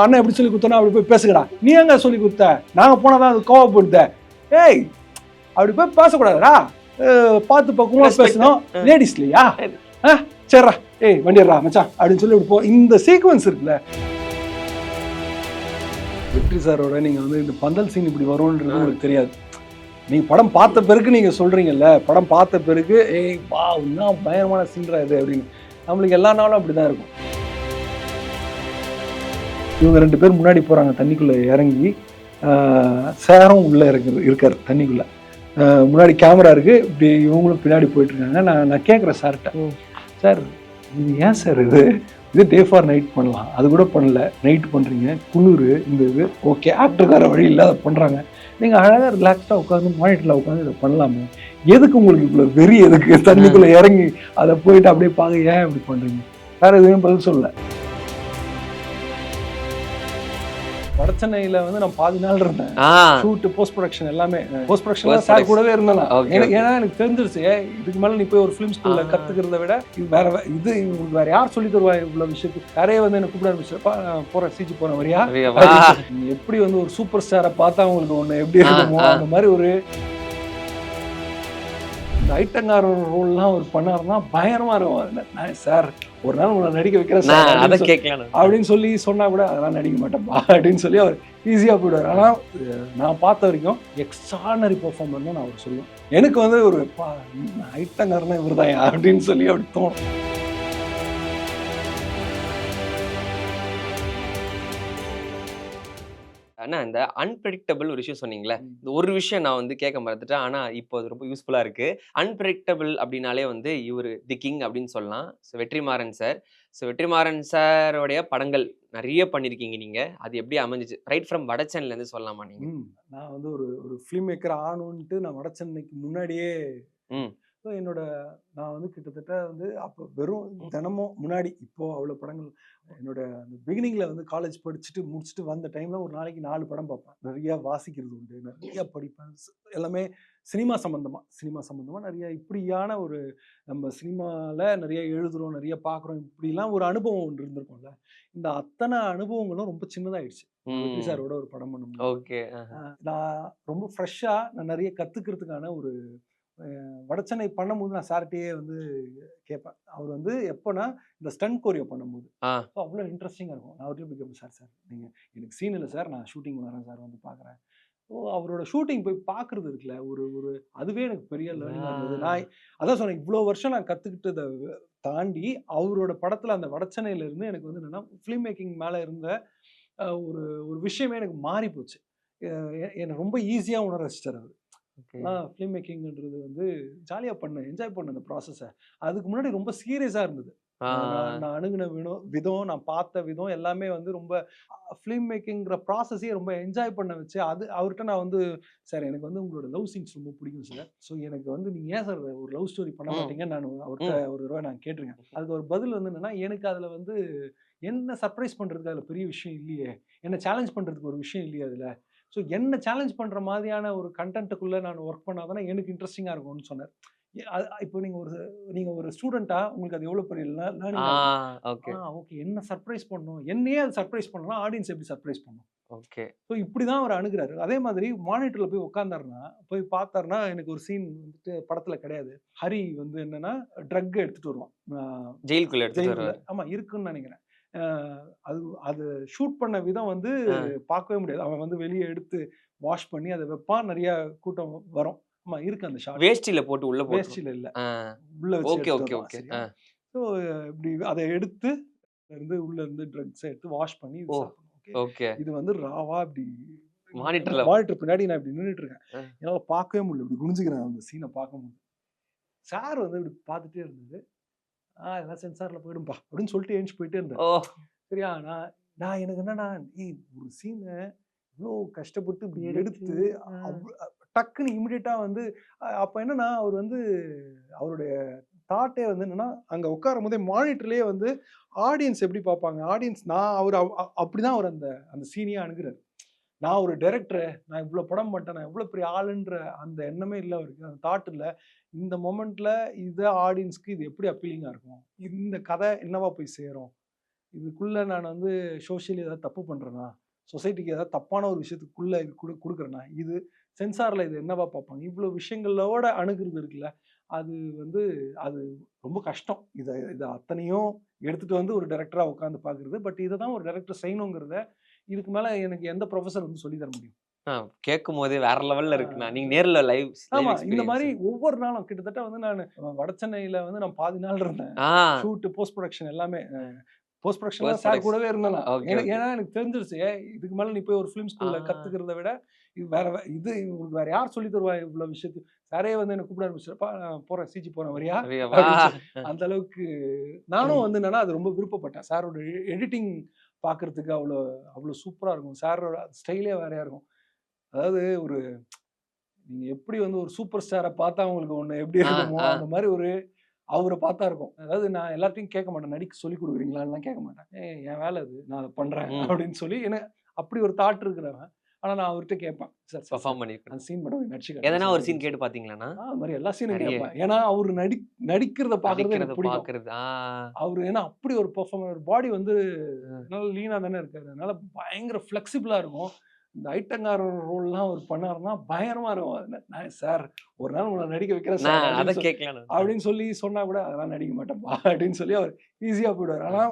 அண்ணன் எப்படி சொல்லி கொடுத்தோன்னா அப்படி போய் பேசுகிறா. நீ எங்க சொல்லி கொடுத்த? நாங்கள் போனால் தான் அது கோவப்படுத்த. ஏய் அப்படி போய் பேசக்கூடாதுடா, பார்த்து பக்குவமாக பேசணும். லேடிஸ் இல்லையா? சரிடா, ஏய் வண்டிடுறா மச்சான் அப்படின்னு சொல்லி இப்படி போ. இந்த சீக்வன்ஸ் இருக்குல்ல, வெற்றி சாரோட நீங்கள் வந்து இந்த பந்தல் சீன் இப்படி வரும்ன்றது உங்களுக்கு தெரியாது. நீங்கள் படம் பார்த்த பிறகு நீங்கள் சொல்கிறீங்கல்ல, படம் பார்த்த பிறகு ஏய் வா இன்னும் பயங்கரமான சீன்ரா இது அப்படின்னு. நம்மளுக்கு எல்லா நாளும் அப்படி தான் இருக்கும். இவங்க 2 பேர் முன்னாடி போகிறாங்க, தண்ணிக்குள்ளே இறங்கி. சாரும் உள்ளே இருக்கார் தண்ணிக்குள்ளே. முன்னாடி கேமரா இருக்குது, இப்படி இவங்களும் பின்னாடி போயிட்டுருக்காங்க. நான் கேட்குறேன் சார்கிட்ட, சார் இது ஏன் சார் இது டே ஃபார் நைட் பண்ணலாம், அது கூட பண்ணல, நைட்டு பண்ணுறீங்க, குளிர் இந்த இது ஓகே, ஆக்டருக்கார வழி இல்லாத பண்ணுறாங்க, நீங்கள் அழகாக ரிலாக்ஸ்டாக உட்காந்து மானிட்டரில் உட்காந்து இதை பண்ணலாமே, எதுக்கு உங்களுக்கு இவ்வளோ வெறி, எதுக்கு தண்ணிக்குள்ளே இறங்கி அதை போயிட்டு அப்படியே பார்க்க ஏன் இப்படி பண்ணுறீங்க? வேறு எதுவும் பதில் சொல்லலை. வடச்சென்னையில் வந்து நான் பாதி நாள் இருந்தேன். ஷூட்டு, போஸ்ட் ப்ரொடக்ஷன் எல்லாமே. போஸ்ட் ப்ரொடக்ஷன் சார் கூடவே இருந்தேன். ஏன்னா எனக்கு தெரிஞ்சிருச்சு, இதுக்கு மேலே நீ போய் ஒரு ஃபிலிம் ஸ்கூலில் கற்றுக்கிறத விட இது உங்களுக்கு வேற யார் சொல்லி தருவா இவ்வளோ விஷயத்துக்கு? யாரே வந்து எனக்கு கூப்பிட ஆரம்பிச்சிருப்பா, போகிறேன் சிஜி போகிறேன் வரியா, எப்படி வந்து ஒரு சூப்பர் ஸ்டாரை பார்த்தா உங்களுக்கு ஒன்று எப்படி இருக்குமோ அந்த மாதிரி ஒரு இந்த ஐட்டங்கார ரோல்லாம் அவர் பண்ணாருன்னா பயங்கரமா இருக்கும். சார் ஒரு நாள் உங்களை நடிக்க வைக்கிறேன் சார் அப்படின்னு சொல்லி சொன்னா கூட அதெல்லாம் நடிக்க மாட்டேன்ப்பா அப்படின்னு சொல்லி அவர் ஈஸியாக போயிடுவார். ஆனால் நான் பார்த்த வரைக்கும் எக்ஸ்ட்ரானரி பெர்ஃபார்மர் தான் நான் அவர் சொல்லுவேன். எனக்கு வந்து ஒரு ஐட்டங்காரனா இவர் தான் அப்படின்னு சொல்லி அப்படி தோணும். ஆனா இந்த அன்பிரெடிக்டபிள் ஒரு விஷயம் சொன்னீங்களே, இந்த ஒரு விஷயம் நான் வந்து கேட்க மறந்துட்டேன். ஆனா இப்போ அது ரொம்ப யூஸ்ஃபுல்லா இருக்கு. அன்பிரெடிக்டபிள் அப்படின்னாலே வந்து இவர் தி கிங் அப்படின்னு சொல்லலாம். வெற்றிமாறன் சார். வெற்றிமாறன் சாரோடைய படங்கள் நிறைய பண்ணியிருக்கீங்க நீங்க. அது எப்படி அமைஞ்சிச்சு? ரைட் ஃப்ரம் வடச்சென்னையிலேருந்து சொல்லலாமா நீங்க? நான் வந்து ஒரு ஃபிலிம் மேக்கர் ஆகணுன்ட்டு நான் வடச்சென்னைக்கு முன்னாடியே நான் வந்து கிட்டத்தட்ட வந்து அப்போ வெறும் தினமும் முன்னாடி, இப்போ அவ்வளோ படங்கள் என்னோட அந்த பிகினிங்கில் வந்து காலேஜ் படிச்சுட்டு முடிச்சுட்டு வந்த டைமில் ஒரு நாளைக்கு 4 படம் பார்ப்பேன். நிறையா வாசிக்கிறது உண்டு, நிறையா படிப்பேன். எல்லாமே சினிமா சம்மந்தமாக நிறைய இப்படியான ஒரு நம்ம சினிமாவில் நிறைய எழுதுகிறோம், நிறைய பார்க்குறோம், இப்படிலாம் ஒரு அனுபவம் ஒன்று இருந்திருக்கும்ல. இந்த அத்தனை அனுபவங்களும் ரொம்ப சின்னதாகிடுச்சு வெற்றி சாரோட ஒரு படம் பண்ணும்போது. ஓகே, நான் ரொம்ப ஃப்ரெஷ்ஷாக நான் நிறைய கற்றுக்கிறதுக்கான ஒரு வடச்சென்னை பண்ணும்போது நான் சார்கிட்டயே வந்து கேட்பேன். அவர் வந்து எப்போனா இந்த ஸ்டண்ட் கோரியோ பண்ணும்போது அவ்வளோ இன்ட்ரெஸ்டிங்காக இருக்கும். நான் அவர்கிட்ட போய் கேட்பேன், சார் நீங்கள் எனக்கு சீன் இல்லை சார், நான் ஷூட்டிங் வரேன் சார், வந்து பார்க்குறேன். அவரோட ஷூட்டிங் போய் பார்க்குறது இருக்குல்ல, ஒரு அதுவே எனக்கு பெரிய லேர்னிங்காக இருந்தது. நான் அதான் சொன்னேன், இவ்வளோ வருஷம் நான் கற்றுக்கிட்டதை தாண்டி அவரோட படத்தில் அந்த வடச்சென்னையில இருந்து எனக்கு வந்து என்னென்னா ஃபிலிம் மேக்கிங் மேலே இருந்த ஒரு விஷயமே எனக்கு மாறி போச்சு. என்னை ரொம்ப ஈஸியாக உணர வச்சிட்டார் அவர். ஃபிலிம் மேக்கிங்ன்றது வந்து ஜாலியாக பண்ணேன், என்ஜாய் பண்ண அந்த ப்ராசஸை. அதுக்கு முன்னாடி ரொம்ப சீரியஸாக இருந்தது. நான் அணுகுன விதம், நான் பார்த்த விதம் எல்லாமே வந்து ரொம்ப ஃபிலிம் மேக்கிங்கிற ப்ராசஸையே ரொம்ப என்ஜாய் பண்ண வச்சு. அது அவர்கிட்ட நான் வந்து, சார் எனக்கு வந்து உங்களோட லவ் சீன்ஸ் ரொம்ப பிடிக்கும் சார், ஸோ எனக்கு வந்து நீங்கள் ஏன் சார் ஒரு லவ் ஸ்டோரி பண்ண மாட்டீங்க நான் அவர்கிட்ட ஒரு தடவை நான் கேட்டிருக்கேன். அதுக்கு ஒரு பதில் வந்து என்னன்னா, எனக்கு அதில் வந்து என்ன சர்ப்ரைஸ் பண்ணுறதுக்கு அதில் பெரிய விஷயம் இல்லையே, என்ன சேலஞ்ச் பண்ணுறதுக்கு ஒரு விஷயம் இல்லையே அதில், ஸோ என்ன சேலஞ்ச் பண்ணுற மாதிரியான ஒரு கண்டென்ட்டுக்குள்ளே நான் ஒர்க் பண்ணாதானே எனக்கு இன்ட்ரெஸ்டிங்காக இருக்கும்னு சொன்னார். இப்போ நீங்கள் ஒரு ஸ்டூடெண்ட்டாக உங்களுக்கு அது எவ்வளோ பெரிய லேர்னிங். ஓகே, என்ன சர்ப்ரைஸ் பண்ணணும், என்னையே அது சர்ப்ரைஸ் பண்ணலாம், ஆடியன்ஸ் எப்படி சர்ப்ரைஸ் பண்ணணும். ஓகே, ஸோ இப்படி தான் அவர் அணுகிறாரு. அதே மாதிரி மானிட்டரில் போய் உட்காந்தாருன்னா, போய் பார்த்தாருன்னா, எனக்கு ஒரு சீன் வந்துட்டு படத்தில் கிடையாது. ஹரி வந்து என்னன்னா ட்ரக் எடுத்துகிட்டு வருவான் ஜெயிலுக்குள்ள எடுத்துட்டு வருவார். ஆமாம் இருக்குன்னு நினைக்கிறேன். அது ஷூட் பண்ண விதம் வந்து பார்க்கவே முடியாது. அவன் வந்து வெளியே எடுத்து வாஷ் பண்ணி அதை வைப்பான், நிறைய கூட்டம் வரும். ஆமா இருக்கு அந்த ஷாட். வேஷ்டியில போட்டு உள்ள போட்டு. வேஷ்டியில இல்ல, உள்ள வச்சு. ஓகே. ஸோ இப்படி அதை எடுத்து உள்ள இருந்து ட்ரக்ஸ் எடுத்து வாஷ் பண்ணி ஓகே, இது வந்து ராவா இப்படி மானிட்டர் பின்னாடி நான் இப்படி நின்றுட்டு இருக்கேன். என்னால பார்க்கவே முடியல, இப்படி குனிஞ்சுக்கிறேன் அந்த சீனை பார்க்க முடியும். சார் வந்து இப்படி பார்த்துட்டே இருந்தது. எல்லாம் சென்சார்ல போயிடும்பா அப்படின்னு சொல்லிட்டு எழுந்து போயிட்டே இருந்தேன். சரியா, நான் எனக்கு என்னன்னா, ஒரு சீனை இவ்வளோ கஷ்டப்பட்டு இப்படி எடுத்து டக்குன்னு இமிடியேட்டா வந்து அப்போ என்னன்னா, அவர் வந்து அவருடைய தாட்டே வந்து என்னன்னா, அங்கே உட்காரும் போதே மானிட்டர்லேயே வந்து ஆடியன்ஸ் எப்படி பார்ப்பாங்க, ஆடியன்ஸ் நான் அவர் அப்படிதான் அவர் அந்த சீனையே அணுகிறார். நான் ஒரு டைரக்டர், நான் இவ்வளோ படம் பண்ணிட்டேன், நான் எவ்வளோ பெரிய ஆளுன்ற அந்த எண்ணமே இல்லை அவருக்கு, அந்த தாட் இல்லை. இந்த மொமெண்ட்ல இதை ஆடியன்ஸ்க்கு இது எப்படி அப்பீலிங்காக இருக்கும், இந்த கதை என்னவா போய் சேரும், இதுக்குள்ள நான் வந்து சோஷியலி ஏதாவது தப்பு பண்றேனா, சொசைட்டிக்கு ஏதாவது தப்பான ஒரு விஷயத்துக்குள்ள இது கொடுக்குறேனா, இது சென்சார்ல இது என்னவா பார்ப்பாங்க, இவ்வளவு விஷயங்களோட அணுகுறது இருக்குல்ல, அது வந்து அது ரொம்ப கஷ்டம். இதை அத்தனையும் எடுத்துட்டு வந்து ஒரு டைரக்டரா உட்காந்து பாக்குறது. பட் இதை தான் ஒரு டைரக்டர் செய்யணுங்கிறத இதுக்கு மேல எனக்கு எந்த ப்ரொஃபசர் வந்து சொல்லி தர முடியும்? கேட்கும் போதே வேற லெவல்ல இருக்குண்ணா. நீங்க நேர்ல லைவ் ஆமா. இந்த எக்ஸ்பீரியன்ஸ். மாரி ஒவ்வொரு நாளும் கிட்டத்தட்ட வந்து நானு வடசென்னையில வந்து நான் பாதி நாள் இருந்தேன். ஆ ஷூட், போஸ்ட் ப்ரொடக்ஷன் எல்லாமே. போஸ்ட் ப்ரொடக்ஷன்ல போஸ்ட் சார் ப்ரொடக்ஷன். கூடவே இருந்தேன் நான். Okay, okay. ஏன்னா எனக்கு தெரிஞ்சிருச்சு. இதுக்கு மேல நீ போய் ஒரு ஃபிலிம் ஆ. ஸ்கூல்ல கத்துக்கிறத விட, இது வேற இது உங்களுக்கு வேற யார் சொல்லி தருவா இவ்வளவு விஷயத்தையும்? சாரே வந்து என்ன கூப்பிட ஆரம்பிச்சுட்டாருப்பா, நான் போறேன், சிஜி போறேன் வரியா? சரியா வா. அப்படின்னு சொல்லி. அந்த அளவுக்கு நானும் வந்து என்னன்னா, அது ரொம்ப விருப்பப்பட்டேன். சாரோட எடிட்டிங் பார்க்கறதுக்கு அவ்வளோ அவ்வளோ சூப்பரா இருக்கும். சாரோட ஸ்டைலே வேறையா இருக்கும். அதாவது ஒரு நீங்க எப்படி வந்து ஒரு சூப்பர் ஸ்டார பார்த்தா உங்களுக்கு ஒண்ணு எப்படி ஆ, இருக்குமோ, ஆ. அந்த மாரி ஒரு அவர பார்த்தா இருக்கும். அதாவது நான் எல்லார்ட்டயும் கேட்க மாட்டேன். நடிக்க சொல்லிக் குடுக்குறீங்களான்னுலாம் கேட்க மாட்டேன். என் வேலை அது. நான் அத பண்றேன் ம். அப்படின்னு சொல்லி அப்படி ஒரு தாட் இருக்கிறவன். ஆனா நான் அவர்ட்ட கேட்பேன். சார் பெர்ஃபார்ம் பண்ணியிருக்கேன். அந்த சீன் மட்டும் நடிச்சு காட்டுங்க எதனா சார் ஒரு சீன் அப்படின்னு கேட்டு சொல்லி. பார்த்தீங்களாண்ணா? அது மாரி எல்லா சீனும் நெறைய. கேட்பேன். ஏன்னா அவரு நடிக்கிறத பார்க்கறது நடிக்கிறத எனக்கு பிடிக்கும். பார்க்கறது. அவரு ஏன்னா அப்படி ஒரு பெர்ஃபார்மர். பாடி வந்து ம். நல்ல லீனா தானே இருக்காரு. அதனால பயங்கர ஃப்ளெக்சிபிளா இருக்கும். இந்த ஐட்டங்காரர் ரோல்லாம் அவர் பண்ணாருன்னா பயங்கரமா இருக்கும். நான் சார் ஒரு நாள் உங்கள நடிக்க வைக்கிறேன் சார் நான் அத அப்படின்னு கேட்கலான்னு. அப்படின்னு சொல்லி சொன்னா கூட அதெல்லாம் நடிக்க மாட்டேன்ப்பா அப்படின்னு சொல்லி அவர் ஈஸியா போயிடுவாரு. ஆனா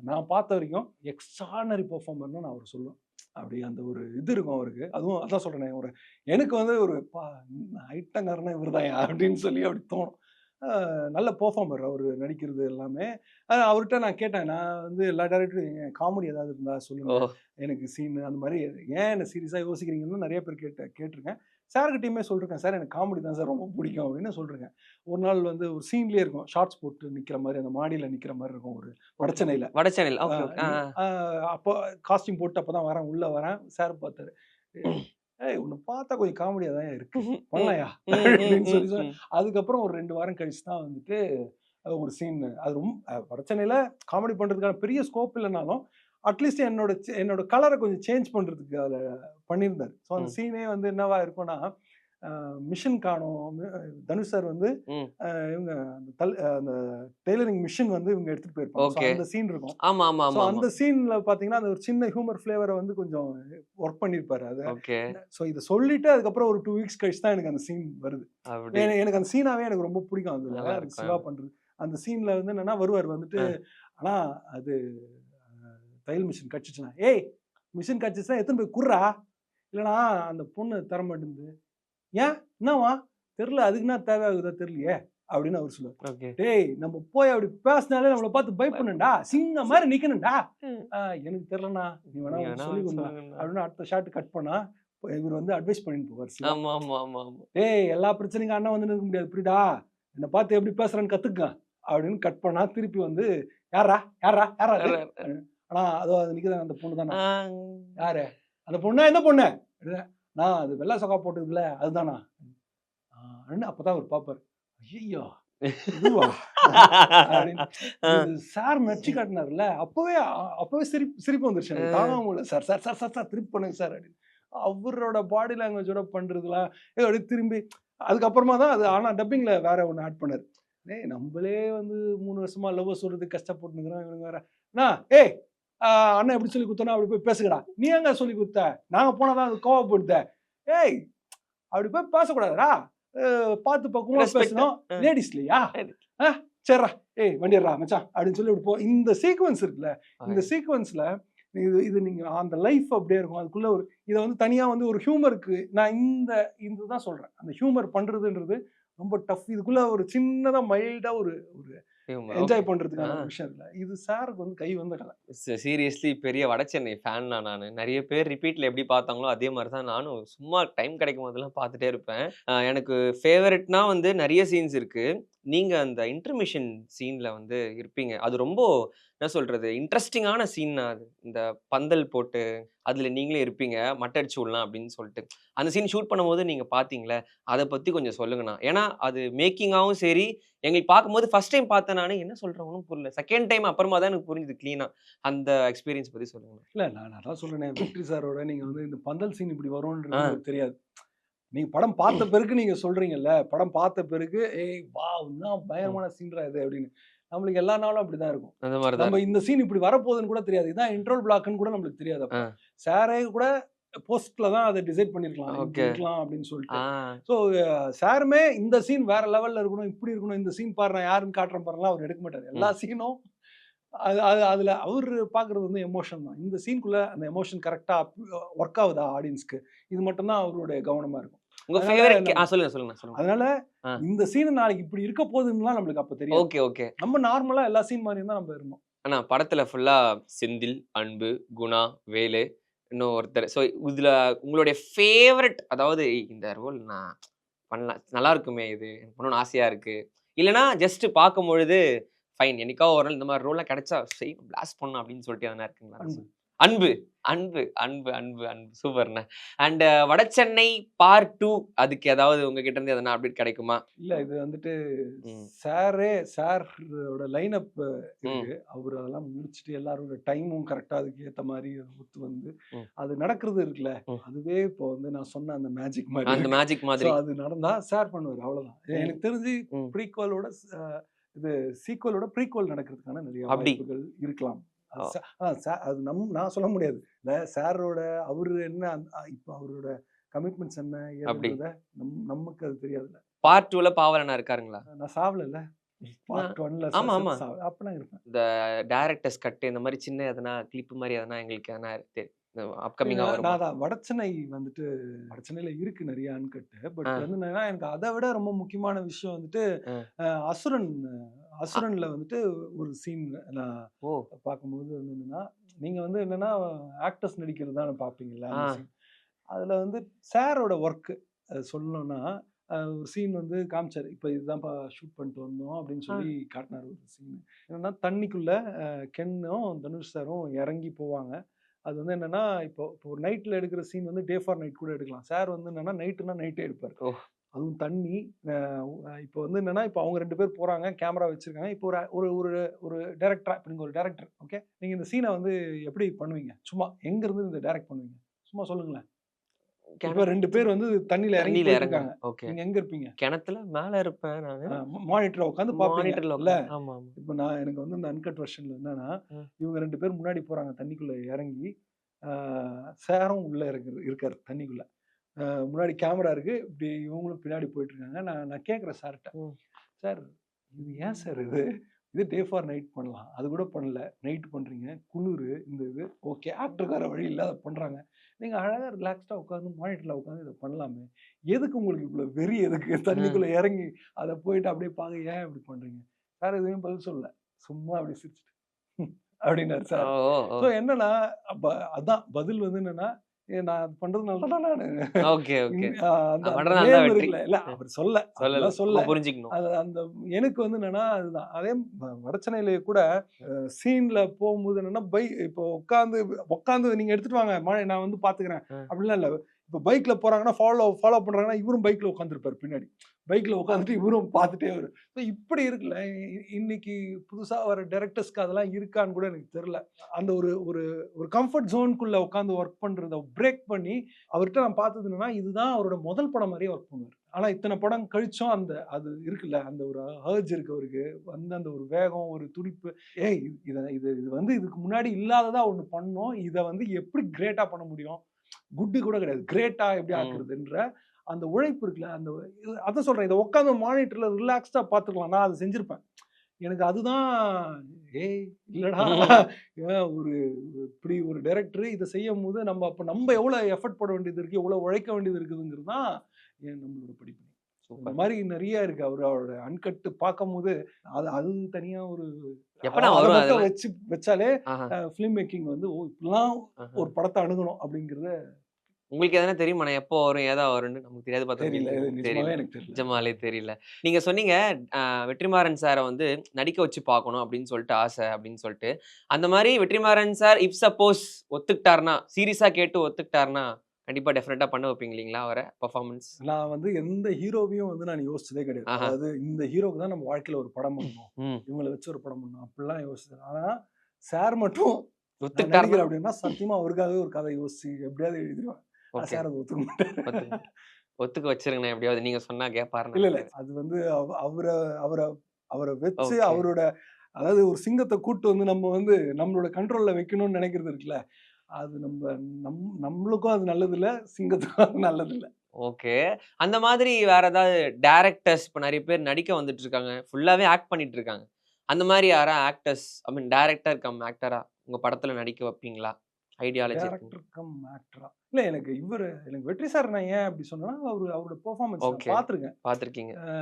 நான் பார்த்த வரைக்கும் எக்ஸ்ட்ரானரி பெர்ஃபார்மர்னு நான் அவர சொல்லுவேன். அப்படி அந்த ஒரு இது இருக்கும் அவருக்கு. அதுவும் அதான் சொல்றேனே, எனக்கு வந்து ஐட்டங்காரனா இவர்தான்யா அப்படின்னு சொல்லி அப்படி தோணும். நல்ல பெர்ஃபார்மர் அவரு நடிக்கிறது எல்லாமே. அவர்ட்ட நான் கேட்டேன். நான் வந்து எல்லா டைரக்டரும் காமெடி ஏதாவது இருந்தா சொல்லுங்க. ஓ! எனக்கு சீன் அந்த மாரி ஏன் என்ன சீரியஸா யோசிக்கிறீங்கன்னு நெறைய பேர் கேட்டுருக்கேன். சார்கிட்டயுமே சொல்லிருக்கேன். சார் எனக்கு காமெடி தான் சார் ரொம்ப பிடிக்கும் அப்படின்னு சொல்லிருக்கேன். ஒரு நாள் வந்து ஒரு சீன்லயே இருக்கும். ஷார்ட்ஸ் போட்டு நிக்கிற மாரி அந்த மாடியில நிக்கிற மாரி இருக்கும் ஒரு வடசென்னையில. வட சேனல். அ ஓகே, ஓகே. நீ அ அப்போ காஸ்டியூம் போட்டு அப்பதான் வரேன். உள்ள வரேன். சார் பார்த்தாரு. "ஏய் உன்ன பார்த்தா கொஞ்சம் காமெடியா தான்யா இருக்கு. ம், ம், பண்ணலாம்யா" அப்படின்னு ம், சொல்லி ம். அதுக்கப்புறம் ஒரு 2 வாரம் கழிச்சு தான் வந்துட்டு ஒரு சீன் அது வடசென்னையில காமெடி பண்றதுக்கான பெரிய ஸ்கோப் இல்லனாலும், அட்லீஸ்ட் என்னோட கலர கொஞ்சம் சேஞ்ச் பண்றதுக்கு அதுல பண்ணியிருந்தாரு. ஸோ அந்த ம். சீனே வந்து என்னவா இருக்கும்னா, மிஷின் காணோம். தனுஷ் சார் வந்து ம். இவங்க அந்த டெய்லரிங் மிஷின் வந்து இவங்க எடுத்துட்டு போயிருப்பாங்க. So okay. அந்த சீன் இருக்கும். ஆமா, ஆமா, ஸோ ஆமா, ஆமா. அந்த சீன்ல பார்த்தீங்கன்னா, அந்த ஒரு சின்ன ஹியூமர் ஃப்ளேவர வந்து கொஞ்சம் ஒர்க் பண்ணியிருப்பாரு அத. ஓகே. ஸோ இத சொல்லிட்டு அதுக்கப்புறம் ஒரு 2 வீக்ஸ் கழிச்சு தான் எனக்கு அந்த சீன் வருது. அப்படி. எனக்கு அந்த சீனாவே எனக்கு ரொம்ப பிடிக்கும் அதுல. நல்லா எனக்கு இருக்கும் சிவா அது. பண்றது. அந்த சீன்ல வந்து என்னன்னா வருவாரு வந்துட்டு, அ. "அண்ணா அது தையல் மிஷின் கடிச்சிச்சுண்ணா." "ஏய் மிஷின் கடிச்சிச்சுன்னா எடுத்துன்னு போய் குட்றா." "இல்லண்ணா அந்த பொண்ணு தரமாட்டேன்து." "ஏன்? என்னவா?" "தெர்ல. அதுக்கு என்ன தேவை ஆகுதோ தெரியலையே." அப்படின்னு அவரு சொல்லுவாரு. ஓகே. "டேய் நம்ம போய் அப்படி பேசினாலே நம்மள பார்த்து பயப்படணும்டா. சிங்கம் மாரி நிக்கணும்டா." ம். எனக்கு தெரியலண்ணா. நீ வேணா நீ வந்து வேணா சொல்லிக் வந்து குடுண்ணா." சொல்லுங்கண்ணா. அப்படின்னு அடுத்த ஷாட் கட் பண்ணா, இவரு வந்து அட்வைஸ் பண்ணிட்டு போவாரு சிவா. ஆமா, ஆமா, ஆமா, ஆமா. "டேய் எல்லா பிரச்சனைக்கும் அண்ணன் வந்து நிற்க முடியாது புரியுதா? என்ன பார்த்து எப்படி பேசுறேன்னு கத்துக்க." அப்படின்னு கட் பண்ணா திருப்பி வந்து, "யார்றா? யார்றா? யார்றா அது?" "அண்ணா அதோ அது நிக்குதுண்ணா அந்த பொண்ணு தாண்ணா." ஆ. "யாரு? அந்த பொண்ணா? எந்த பொண்ணு?" அப்படின்னா, "அண்ணா அது வெள்ள சொக்கா போட்டுருக்குதுல்ல அதுதாண்ணா." அப்படின்னு அப்பதான் அவரு பார்ப்பாரு. "ஐயய்யோ! இதுவா?" அப்படின்னு. ஆ. இது சார் நடிச்சு காட்டினார்ல, அப்பவே சிரிப்பு வந்துருச்சு எனக்கு. தாங்க முடியல. "Sir sir sir sir sir திருப்பி பண்ணுங்க சார்" அப்படின்னு. அவரோட பாடி லாங்குவேஜோட பண்றதுலாம் அப்படியே திரும்பி அதுக்கப்புறமா தான் அது ஆனா டப்பிங்ல வேற ஒண்ணு ஆட் பண்ணாரு. "டேய் நம்பளே வந்து 3 வருஷமா லவ்வ சொல்றதுக்கு கஷ்டப்பட்டுருக்கிறோம். இவனுங்க வேற அண்ணா ஏய் அண்ணன் எப்படி சொல்லிக் குடுத்தானோ அப்படி போய் பேசுங்கடா. நீ ஏங்க சொல்லிக் குடுத்த? நாங்க போனா தான் அது கோவப்படுத்த. ஏய் அப்படி போய் பேசக்கூடாதுடா. பார்த்து பக்குவமா ரெஸ்பெக்ட். பேசணும். லேடீஸ் இல்லையா? ஆ சரிடா. ஏய் வண்டி எடுறா மச்சான் அப்படின்னு சொல்லி இப்படி இந்த சீக்வென்ஸ் இருக்குல்ல, இந்த சீக்வென்ஸ்ல இது இது நீங்க அந்த லைஃப் அப்படியே இருக்கும். அதுக்குள்ள இத வந்து தனியா வந்து ஒரு ஹியூமருக்கு நான் இதுதான் சொல்றேன். அந்த ஹியூமர் பண்றதுன்றது ரொம்ப டஃப். இதுக்குள்ள ஒரு சின்னதா மைல்டா ஒரு ஒரு ஓகே. என்ஜாய் ஆ. பண்றதுக்கான ஒரு விஷயம் இருக்குல்ல. இது சாருக்கு வந்து கை வந்த கலை. சீரியஸ்லி பெரிய வடசென்னை ஃபேன் தான் நானு. நெறைய பேர் ரிப்பீட்ல எப்படி பார்த்தாங்களோ, அதே மாரி தான் நானும் சும்மா டைம் கிடைக்கும் போதெல்லாம் பார்த்துட்டே இருப்பேன். எனக்கு ஃபேவரைட்னா வந்து நெறைய சீன்ஸ் இருக்கு. நீங்க அந்த இன்டர்மிஷன் சீன்ல வந்து இருப்பீங்க. அது ரொம்ப என்ன சொல்றது? இன்ட்ரஸ்டிங்கான சீன்னா அது. இந்த பந்தல் போட்டு, அதுல நீங்களே இருப்பீங்க. மட்ட அடிச்சு விடலாம் அப்படின்னு சொல்லிட்டு. அந்த சீன் ஷூட் பண்ணும்போது நீங்க பார்த்தீங்கல்ல, அத பத்தி கொஞ்சம் சொல்லுங்கண்ணா. ஏன்னா, அது மேக்கிங்காவும் சரி, எங்களுக்கு பார்க்கும்போது ஃபர்ஸ்ட் டைம் பார்த்தேன் நானு. என்ன சொல்றான் ஒண்ணும் புரியல. செகண்ட் டைம் அப்புறமா தான் எனக்கு புரிஞ்சுது கிளீனா. அந்த எக்ஸ்பீரியன்ஸ் பத்தி சொல்லுங்க. இல்ல நான் அதான் சொல்றேனே, வெற்றி சாரோட நீங்க வந்து இந்த பந்தல் சீன் இப்படி வரும்ன்றது ஆ. உங்களுக்கு தெரியாது. நீங்க படம் பார்த்த பிறகு நீங்க சொல்றீங்கல்ல, படம் பார்த்த பிறகு, "ஏய் வாவ்! என்ன பயங்கரமான சீன்ரா இது" அப்படின்னு. நம்மளுக்கு எல்லா நாளும் அப்படிதான் இருக்கும். அந்த மாதிரி தான் நம்ம இந்த சீன் இப்படி வரப்போகுதுன்னு கூட தெரியாது. இதான் இன்ட்ரோல் பிளாக்னு கூட நம்மளுக்கு தெரியாது. அப்ப சாரே கூட போஸ்ட்ல தான் அதை டிசைட் பண்ணிருக்கலாம், இப்படி இருக்கலாம் அப்படின்னு சொல்லிட்டு. ஸோ சாருமே இந்த சீன் வேற லெவல்ல இருக்கணும், இப்படி இருக்கணும், இந்த சீன் பாரு நான் யாருன்னு காட்டுறேன் பாருங்களா, அவர் எடுக்க மாட்டாரு. எல்லா சீனும் அதுல அவரு பாக்குறது வந்து எமோஷன் தான். இந்த சீனுக்குள்ள அந்த எமோஷன் கரெக்டா ஒர்க் ஆகுதா ஆடியன்ஸ்க்கு, இது மட்டும் தான் அவருடைய கவனமா இருக்கும். உங்க ஃபேவரட் சொல்லுங்க. அதனால இந்த சீன் நாளைக்கு இப்படி இருக்க போகுதுன்னுலாம் நம்மளுக்கு அப்ப தெரியும். ஓகே. நம்ம நார்மலா எல்லா சீன் மாதிரி தான் நம்ம இருந்தோம். ஆனா படத்துல ஃபுல்லா செந்தில், அன்பு, குணா, வேலு, இன்னும் ஒருத்தர். ஸோ இதுல உங்களுடைய ஃபேவரட், அதாவது இந்த ரோல் நான் பண்ணலாம், நல்லா இருக்குமே, இது எனக்கு பண்ணணும்னு ஆசையா இருக்கு, இல்லைன்னா ஜஸ்ட் பார்க்கும்பொழுது ஃபைன், என்னைக்காவது ஒரு நாள் இந்த மாதிரி ரோல்லாம் கிடைச்சா பிளாஸ்ட் பண்ணணும் அப்படின்னு சொல்லிட்டு எதனா இருக்குங்களா? அன்பு அன்பு அன்பு அன்பு அன்பு சூப்பர்ண்ணே. அண்ட் வடசென்னை பார்ட் 2 அதுக்கு ஏதாவது உங்ககிட்ட இருந்து எதனா அப்டேட் கிடைக்குமா? இல்ல இது வந்துட்டு சாரோட லைன் அப் இருக்கு. அவரு அதெல்லாம் முடிச்சுட்டு எல்லாரோட டைமும் கரெக்டா அதுக்கு ஏத்த மாதிரி ஒத்து வந்து அது நடக்கிறது இருக்குல்ல, அதுவே இப்போ வந்து நான் சொன்ன அந்த மேஜிக் மாதிரி அது நடந்தா சார் பண்ணுவாரு. அவ்வளவுதான். எனக்கு தெரிஞ்சு ப்ரீக்வலோட இது சீக்வலோட ப்ரீக்வல் நடக்கிறதுக்கான நிறைய வாய்ப்புகள் இருக்கலாம். அது நான் சொல்ல முடியாது. சாரோட அவரு என்ன இப்ப அவரோட கமிட்மெண்ட்ஸ் என்ன நமக்கு அது தெரியாதுல்ல. பார்ட் 2ல பாவலனா இருக்காருங்களா? நான் சாவலல்ல. பார்ட் 1ல ஆமா அப்பலாம் இருப்பேன். இந்த டைரக்டர்ஸ் கட் இந்த மாதிரி சின்ன எதனா கிளிப் மாதிரி எதனா எங்களுக்கு எதனா அப்கமிங்கா வரும். நான் வடசென்னை வந்துட்டு வடசென்னையில இருக்கு நிறைய அன்கட்டு. பட் வந்து என்னன்னா எனக்கு அதை விட ரொம்ப முக்கியமான விஷயம் வந்துட்டு அசுரன்ல வந்துட்டு ஒரு சீன் நான் பார்க்கும்போது வந்து என்னன்னா, நீங்க வந்து என்னன்னா ஆக்டர்ஸ் நடிக்கிறது தானே பார்ப்பீங்கல்ல. அதுல வந்து சாரோட ஒர்க் சொல்லணும்னா ஒரு சீன் வந்து காமிச்சாரு. இப்போ இதுதான்ப்பா ஷூட் பண்ணிட்டு வந்தோம் அப்படின்னு சொல்லி காட்டினார். ஒரு சீன் என்னன்னா தண்ணிக்குள்ள கென்னும் தனுஷ் சாரும் இறங்கி போவாங்க. அது வந்து என்னன்னா இப்போ ஒரு நைட்ல எடுக்கிற சீன் வந்து டே ஃபார் நைட் கூட எடுக்கலாம். சார் வந்து என்னன்னா நைட்டுனா நைட்டே எடுப்பார். அதுவும் தண்ணி. இப்போ வந்து என்னன்னா இப்போ அவங்க 2 பேர் போறாங்க, கேமரா வச்சிருக்காங்க. இப்போ ஒரு ஒரு ஒரு டைரக்டரா, இப்போ நீங்க ஒரு டைரக்டர், ஓகே, நீங்க இந்த சீனை வந்து எப்படி பண்ணுவீங்க? சும்மா எங்க இருந்து இந்த டைரக்ட் பண்ணுவீங்க? சும்மா சொல்லுங்களேன். இப்போ 2 பேர் வந்து தண்ணியில இறங்கி இருக்காங்க. நீங்க எங்க இருப்பீங்க? கிணத்துல மேல இருப்பேன் நானு. மானிட்டர்ல உட்கார்ந்து பாப்பீங்கல்ல. ஆமா. இப்போ நான் எனக்கு வந்து இந்த அன்கட் வெர்ஷன்ல என்னன்னா, இவங்க 2 பேர் முன்னாடி போறாங்க தண்ணிக்குள்ள இறங்கி. சாரும் உள்ள இருக்காரு தண்ணிக்குள்ள. முன்னாடி கேமரா இருக்கு. இப்படி இவங்களும் பின்னாடி போயிட்டு இருக்காங்க. நான் கேட்குறேன் சார்கிட்ட, சார் இது ஏன் சார் இது டே ஃபார் நைட் பண்ணலாம், அது கூட பண்ணல, நைட் பண்றீங்க, குளிர் இந்த இது ஓகே, ஆக்டருக்கு வர வழி இல்லை, அதை பண்றாங்க, நீங்க அழகா ரிலாக்ஸ்டா உட்காந்து மானிட்டர்ல உட்காந்து இதை பண்ணலாமே, எதுக்கு உங்களுக்கு இவ்வளவு வெறி, எதுக்கு தண்ணிக்குள்ள இறங்கி அதை போயிட்டு அப்படியே பாங்க, ஏன் இப்படி பண்றீங்க? சார் எதுவும் பதில் சொல்லல, சும்மா அப்படி சிரிச்சுட்டு அப்படின்னாரு சார். ஸோ என்னன்னா அதான் பதில் வந்து என்னன்னா, நான் பண்றது நல்லதா நானு. Okay okay. இல்ல அவர் சொல்ல புரிஞ்சுக்கணும். அந்த எனக்கு வந்து என்னன்னா அதுதான். அதே வடசென்னையில கூட சீன்ல போகும்போது என்னன்னா இப்போ உட்காந்து நீங்க எடுத்துட்டு வாங்க, நான் வந்து பாத்துக்கிறேன் அப்படிலாம் இல்ல. இப்போ பைக்ல போறாங்கன்னா ஃபாலோ பண்றாங்கன்னா இவரும் பைக்ல உட்காந்துருப்பாரு பின்னாடி. பைக்ல உட்காந்துட்டு இவரும் பார்த்துட்டே வரும். இப்படி இருக்குல்ல, இன்னைக்கு புதுசா வர டைரக்டர்ஸ்க்கு அதெல்லாம் இருக்கான்னு கூட எனக்கு தெரியல. அந்த ஒரு ஒரு ஒரு கம்ஃபர்ட் ஜோனுக்குள்ள உட்காந்து ஒர்க் பண்றத பிரேக் பண்ணி அவர்கிட்ட நான் பார்த்தது என்னன்னா, இதுதான் அவரோட முதல் படம் மாதிரியே ஒர்க் பண்ணுவார். ஆனா இத்தனை படம் கழிச்சும் அது இருக்குல்ல, அந்த ஒரு ஹர்ஜ் இருக்கு அவருக்கு, வந்து அந்த ஒரு வேகம், ஒரு துடிப்பு, இது வந்து இதுக்கு முன்னாடி இல்லாததா ஒண்ணு பண்ணோம், இதை வந்து எப்படி கிரேட்டா பண்ண முடியும், குட்டு கூட கிடையாது, கிரேட்டா எப்படி ஆக்குறதுன்ற அந்த உழைப்பு இருக்குல்ல, அதான் சொல்றேன், இதை உட்காந்து மானிட்டர்ல ரிலாக்ஸ்டா பார்த்துக்கலாம், நான் அதை செஞ்சிருப்பேன். எனக்கு அதுதான் இல்லடா, ஒரு இப்படி ஒரு டைரக்டர் இதை செய்யும் போது நம்ம எவ்வளவு எஃபர்ட் போட வேண்டியது இருக்கு, எவ்வளவு உழைக்க வேண்டியது இருக்குதுங்கிறது தான் நம்மளோட படிப்பு. இந்த மாதிரி நிறைய இருக்கு. அவரோட அன்கட்டு பார்க்கும் போது அது தனியா ஒரு வச்சாலே பிலிம் மேக்கிங் வந்து இப்படிலாம் ஒரு படத்தை அணுகணும் அப்படிங்கறத. உங்களுக்கு எதனா தெரியுமா நான் எப்போ வரும், ஏதா வரும்னு? நமக்கு தெரியாது, நிஜமாலே தெரியல. நீங்க சொன்னீங்க வெற்றிமாறன் சாரை வந்து நடிக்க வச்சு பார்க்கணும் அப்படின்னு சொல்லிட்டு ஆசை அப்படின்னு சொல்லிட்டு. அந்த மாதிரி வெற்றிமாறன் சார் இஃப் சப்போஸ் ஒத்துக்கிட்டாருன்னா, சீரியஸா கேட்டு ஒத்துக்கிட்டாருன்னா கண்டிப்பா டெஃபினட்டா பண்ண வைப்பீங்க இல்லைங்களா அவரை பெர்ஃபார்மன்ஸ்? நான் வந்து எந்த ஹீரோவையும் வந்து நான் யோசிச்சதே கிடையாது. அதாவது இந்த ஹீரோக்கு தான் நம்ம வாழ்க்கையில ஒரு படம் பண்ணணும், இவங்களை வச்சு ஒரு படம் பண்ணணும் அப்படிலாம் யோசிச்சேன். ஆனா சார் மட்டும் ஒத்துக்கிட்டாரு அப்படின்னா சத்தியமா அவருக்காகவே ஒரு கதை யோசிச்சு எப்படியாவது எழுதிடுவேன். சார் அதை ஒத்துக்க மாட்டாரு. ஒத்துக்க வச்சிருங்க எப்படியாவது, நீங்க சொன்னா கேட்பாரு. இல்ல அது வந்து அவரை வச்சு அவரோட அதாவது ஒரு சிங்கத்தை கூட்டு வந்து நம்ம வந்து நம்மளோட கண்ட்ரோல்ல வைக்கணும்னு நினைக்கிறது இருக்குல்ல, அது நம்மளுக்கும் அது நல்லது இல்ல, சிங்கத்துக்கும் அது நல்லது இல்ல. ஓகே. அந்த மாதிரி வேற ஏதாவது டைரக்டர்ஸ் இப்ப நெறைய பேர் நடிக்க வந்துட்டு இருக்காங்க. ஃபுல்லாவே ஆக்ட் பண்ணிட்டு இருக்காங்க. அந்த மாரி யாரா actors I mean director come ஆக்டரா உங்க படத்துல நடிக்க வைப்பீங்களா? ஐடியாலஜி இருக்குங்க. டைரக்டர் கம் ஆக்டரா? இல்ல எனக்கு வெற்றி சார் நான் ஏன் அப்படி சொன்னேன்னா, அவரோட பெர்ஃபார்மன்ஸ் நான் ஓகே. பார்த்துருக்கேன். பார்த்திருக்கீங்க. அ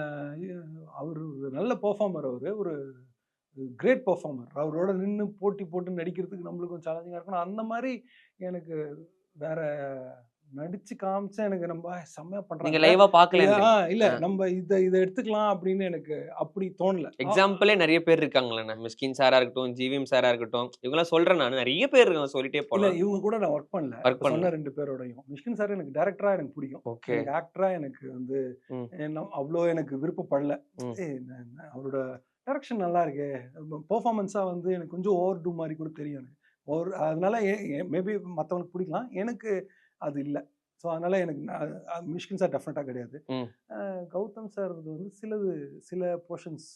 அவரு ஒரு நல்ல பெர்ஃபார்மர் அவரு. ஒரு கிரேட் பெர்ஃபார்மர். அவரோட நின்னு போட்டி போட்டு நடிக்கிறதுக்கு நம்மளுக்கும் சேலஞ்சிங்கா இருக்கணும். அந்த மாரி எனக்கு வேற நடிச்சு காமிச்சா எனக்கு நம்ம செம்மையா நீங்க பண்றாங்க. லைவா இல்ல பார்க்கலன்றீங்க. இல்ல ஆ. நம்ம இத எடுத்துக்கலாம் அப்படின்னு எனக்கு அப்படி தோணல. எக்ஸாம்பிளே நெறைய பேர் இருக்காங்கல்லண்ணா. மிஸ்கின் சாரா இருக்கட்டும், ஜிவிஎம் சாரா இருக்கட்டும். இவங்கலாம் சொல்றேன் நானு. நெறைய பேர் இருக்காங்க சொல்லிட்டே இல்ல போலாம். இவங்க கூட நான் ஒர்க் பண்ணல. ஒர்க் இப்ப பண்ணல. சொன்ன 2 பேரோடையும். மிஷ்கின் சார் எனக்கு டைரக்டரா எனக்கு பிடிக்கும். ஓகே. எனக்கு ஆக்டரா எனக்கு வந்து ம். அவ்ளோ எனக்கு விருப்பப்படல. ம். அவரோட டைரக்ஷன் நல்லா இருக்கே. பெர்ஃபார்மன்ஸா வந்து எனக்கு கொஞ்சம் ஓவர் டூ மாரி கூட தெரியும் எனக்கு. அதனால மேபி மத்தவங்களுக்கு பிடிக்கலாம். எனக்கு அது இல்ல. ஸோ அதனால எனக்கு மிஷ்கின் சார் டெஃபினட்டா கிடையாது. ம். கௌதம் சார் வந்து சில போர்ஷன்ஸ்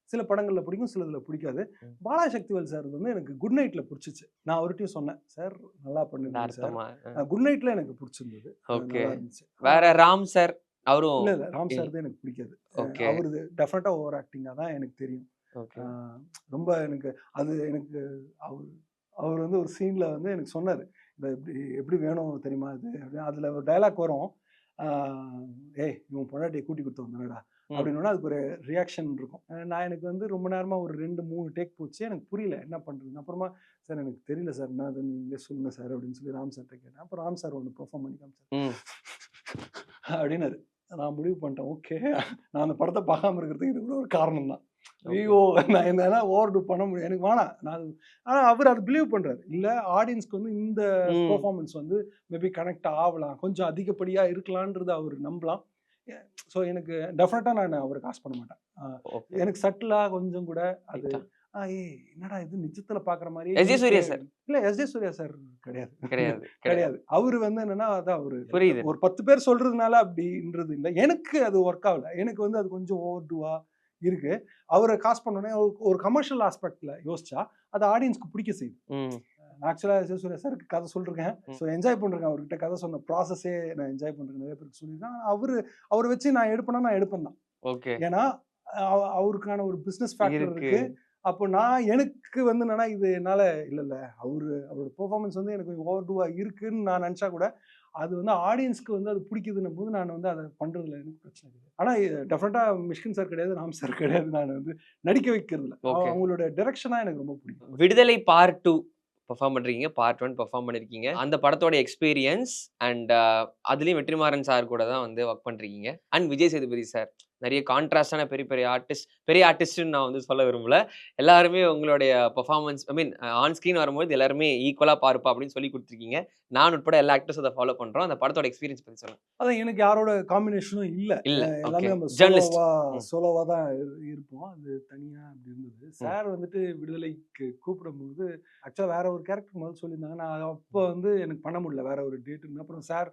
சில படங்கள்ல பிடிக்கும், சிலதுல பிடிக்காது. ம். பாலா சக்திவேல் சார் வந்து எனக்கு குட் நைட்ல பிடிச்சிச்சு. நான் அவர்ட்டயும் சொன்னேன். சார் நல்லா இந்த பண்ணிருந்தீங்க சார். அர்த்தமா? குட் நைட்ல எனக்கு பிடிச்சிருந்தது. ஓகே. நல்லா இருந்துச்சு. வேற ராம் சார் அவரும் இல்ல ராம் இல் சார் தான் எனக்கு பிடிக்காது. ஓகே. அவருது டெஃபினட்டா ஓவர் ஆக்டிங்கா தான் எனக்கு தெரியும். ஓகே. அ ரொம்ப எனக்கு எனக்கு அவரு அவர் வந்து ஒரு சீன்ல வந்து எனக்கு சொன்னாரு. இந்த எப்படி வேணும் தெரியுமா இது? அதுல ஒரு டயலாக் வரும். ஆ "ஏய் இவன் பொண்டாட்டிய கூட்டி குடுத்து வந்தானடா" ம். அப்படின்னோன அதுக்கு ஒரு ரியாக்ஷன் இருக்கும். எனக்கு வந்து ரொம்ப நேரமா ஒரு 2, 3 டேக் போச்சு. எனக்கு புரியல என்ன பண்றதுன்னு. அப்புறமா "சார் எனக்கு தெரியல சார். என்னதுன்னு நீங்களே சொல்லுங்க சார்" அப்படின்னு சொல்லி ராம் சார்ட்ட கேட்டேன். அப்புறம் ராம் சார் ஒண்ணு பெர்ஃபார்ம் பண்ணி காமிச்சாரு. ம். அப்படின்னாரு. நான் முடிவு பண்ணிட்டேன். ஓகே. நான் அந்த படத்த பார்க்காம இருக்கிறதுக்கு இது கூட ஒரு காரணம் தான். ஓகே. ஐயோ! நான் என்னால ஓவர் டூ பண்ண முடியும். எனக்கு வேணாம். ஆனா அவரு அத பிலீவ் பண்றாரு. இல்ல ஆடியன்ஸ்க்கு வந்து இந்த ம். பெர்ஃபார்மன்ஸ் வந்து மேபி கனெக்ட் ஆவலாம். கொஞ்சம் அதிகப்படியா இருக்கலான்றத அவரு நம்பலாம். ஸோ எனக்கு டெஃபினட்டா நான் அவர காசு பண்ண மாட்டேன். ஓகே. எனக்கு சட்டிலா கொஞ்சம் கூட அது ரைட்டா. ஏய் என்னடா இது நிஜத்துல பார்க்குற மாரியே எஸ். ஜே. இருக்கு. சூர்யா சார். இல்ல எஸ். ஜே. சூர்யா சார் கிடையாது. கிடையாது. கிடையாது. கிடையாது. அவரு வந்து என்னன்னா, அதான் அவரு புரியுது. ஒரு 10 பேர் சொல்றதுனால அப்படின்றது இல்ல. எனக்கு அது ஒர்க் ஆகல. எனக்கு வந்து அது கொஞ்சம் ஓவர் டூவா இருக்கு. அவர காஸ்ட் பண்ணோனே ஒரு கமர்ஷியல் ஆஸ்பெக்ட்ல யோசிச்சா, அது ஆடியன்ஸ்க்கு பிடிக்க செய்யுது. ம். ஆக்சுவலா எஸ். ஜே. சூர்யா சாருக்கு கதை சொல்லிருக்கேன். ம். ஸோ என்ஜாய் பண்ணிருக்கேன். அவர்கிட்ட கதை சொன்ன ப்ராசஸே நான் என்ஜாய் பண்ணிருக்கேன். நிறைய பேருக்கு சொல்லியிருக்கேன். அவர வச்சு நான் எடுப்பேன்னா, நான் எடுப்பேன் தான். ஓகே. ஏன்னா, அவருக்கான ஒரு பிசினஸ் ஃபேக்டர் இருக்கு. இருக்கு. அப்போ எனக்கு வந்து என்னன்னா, இது என்னால இல்ல அவரோட பெர்ஃபார்மன்ஸ் வந்து எனக்கு ஓவர் டூவா இருக்குன்னு நான் நினைச்சா கூட, அது வந்து ஆடியன்ஸ்க்கு வந்து அது பிடிக்குதுன்னும் போது நான் வந்து அத பண்றதுல எனக்கு பிரச்சனை கிடையாது. ஆனா டெஃபினட்டா மிஷ்கின் சார் கிடையாது, ராம் சார் கிடையாது. நான் வந்து நடிக்க வைக்கிறதுல. ஓகே. அவங்களோட டைரக்ஷனா எனக்கு ரொம்ப பிடிக்கும். விடுதலை பார்ட் 2 பெர்ஃபார்ம் பண்றீங்க. பார்ட் 1 பெர்ஃபார்ம் பண்ணியிருக்கீங்க. அந்த படத்தோட எக்ஸ்பீரியன்ஸ் அண்ட் அதுலயும் வெற்றிமாறன் சார் கூட தான் வந்து வொர்க் பண்றீங்க. And Vijay Sethupathi sir. நெறைய கான்ட்ராஸ்டான பெரிய ஆர்டிஸ்ட்ன்னு நான் வந்து சொல்ல விரும்பல. எல்லாருமே உங்களுடைய performance I mean on screen வரும்போது எல்லாருமே ஈக்குவலா பாருப்பா அப்படின்னு சொல்லி குடுத்துருக்கீங்க. நான் உட்பட எல்லா ஆக்டர்ஸும் அத ஃபாலோ பண்றோம். அந்த படத்தோட எக்ஸ்பீரியன்ஸ் பத்தி சொல்லுங்க. அதான் எனக்கு யாரோட காம்பினேஷனும் இல்ல. இல்ல. எல்லாமே ஓகே. நம்ம ஜர்னலிஸ்ட். ம். சோலோவா தான் இருப்போம். அது தனியா அப்படி இருந்தது. சார் வந்துட்டு விடுதலைக்கு கூப்பிடும்போது, ஆக்சுவலா வேற ஒரு கேரக்டர் முதல்ல சொல்லியிருந்தாங்க. நான் அப்போ வந்து எனக்கு பண்ண முடியல. வேற ஒரு டேட்டுன்னு. அப்புறம் சார்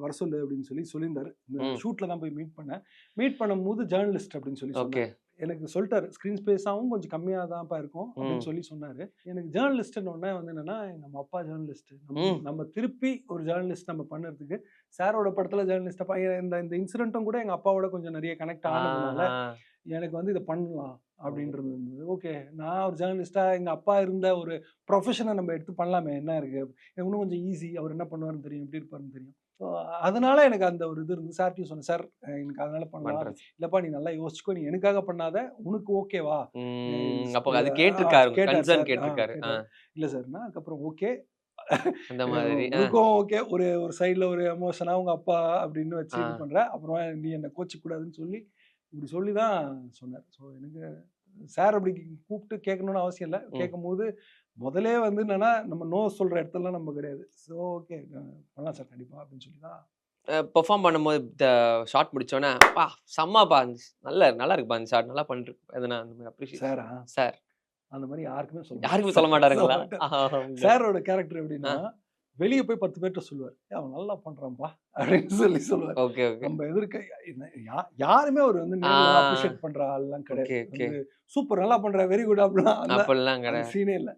வர சொல்லு அப்படின்னு சொல்லியிருந்தாரு. இந்த ம். ஷூட்ல தான் போய் மீட் பண்ணேன். மீட் பண்ணும்போது ஜர்னலிஸ்ட் அப்படின்னு சொல்லி ஓகே. சொன்னாரு. எனக்கு சொல்லிட்டாரு. ஸ்க்ரீன் ஸ்பேஸாவும் கொஞ்சம் கம்மியா தான்ப்பா இருக்கும் அப்படின்னு ம். சொன்னாரு. எனக்கு ஜர்னலிஸ்ட்னு உடனே வந்து என்னன்னா, நம்ம அப்பா ஜர்னலிஸ்ட். ம். நம்ம திருப்பி ஒரு ஜர்னலிஸ்ட் நம்ம பண்ணறதுக்கு சாரோட படத்துல ஜர்னலிஸ்டா இந்த இன்சிடென்ட்டும் கூட எங்க அப்பாவோட கொஞ்சம் நிறைய கனெக்ட் ஆனதுனால ஆஹா. எனக்கு வந்து இத பண்ணலாம் அப்படின்றது இருந்தது. ஓகே. நான் ஒரு ஜர்னலிஸ்ட்டா எங்க அப்பா இருந்த ஒரு ப்ரொஃபஷன நம்ம எடுத்து பண்ணலாமே என்ன இருக்கு? இன்னும் கொஞ்சம் ஈஸி. அவர் என்ன பண்ணுவாருன்னு தெரியும். எப்படி இருப்பாருன்னு தெரியும். ஸோ அதனால எனக்கு அந்த ஒரு இது இருந்து சார்ட்டயும் சொன்னேன். சார் எனக்கு அதனால பண்ணலாம். பண்றது. இல்லப்பா நீ நல்லா யோசிச்சுக்கோ. நீ எனக்காக பண்ணாத. உனக்கு ஓகேவா? அப்போ அது கேட்டிருக்காரு. கேட்டார் கன்சர்ன் சார். கேட்டிருக்காரு. கேட்டார். இல்ல சார்ன்னா, அதுக்கப்புறம் ஓகே. அந்த மாதிரி. உனக்கும் ஓகே. ஒரு சைடுல ஒரு எமோஷனா உங்க அப்பா அப்படின்னு வச்சு இது ஆ. பண்ற. அப்புறம் நீ என்ன கோச்சிக்க கூடாதுன்னு சொல்லி, இப்படி சொல்லி தான் சொன்னார். ஸோ எனக்கு சார் அப்படி கூப்பிட்டு கேட்கணும்னு அவசியம் இல்ல. ம். கேட்கும்போது முதலே வந்து என்னன்னா, நம்ம நோ சொல்ற இடத்துலலாம் நம்ம கிடையாது. ஸோ ஓகே பண்ணலாம் சார் கண்டிப்பா அப்படின்னு சொல்லி தான். பெர்ஃபார்ம் பண்ணும்போது ஷாட் முடிச்சோனே, "அப்பா செம்மப்பா! நல்லா இருக்குப்பா இந்த ஷாட். நல்லா பண்ணிருக்கு." எதனா அந்த மாதிரி அப்ரிஷியேஷன். சாரா? சார் அந்த மாரி யாருக்குமே சொல்ல யாருக்குமே சொல்ல மாட்டாருங்களா? மாட்டாரு. சாரோட கேரக்டர் எப்படின்னா, வெளியே போய் 10 பேர்கிட்ட சொல்லுவார், அவன் நல்லா பண்றான்பா அப்படின்னு சொல்லுவார். ஓகே ஓகே நம்ம எதிர்க்க யாருமே அவர் வந்து நேர்ல அப்ரிஷியேட் பண்ற ஆள்லாம் கிடையாது. ஓகே ஓகே வந்து சூப்பர் நல்லா பண்ற, வெரி குட் அப்படிலாம் அப்பெல்லாம் அந்த கிடையாது. சீனே இல்ல.